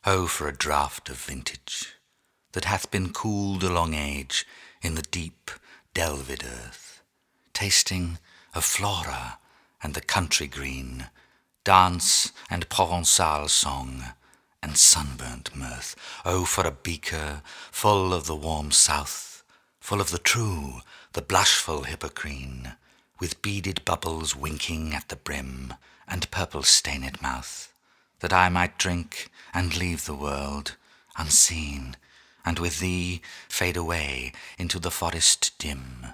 Oh, for a draught of vintage that hath been cooled a long age in the deep delved earth, tasting of Flora and the country green, dance and Provençal song and sunburnt mirth. Oh, for a beaker full of the warm south, full of the true, the blushful Hippocrene, with beaded bubbles winking at the brim and purple stained mouth, that I might drink and leave the world unseen, and with thee fade away into the forest dim.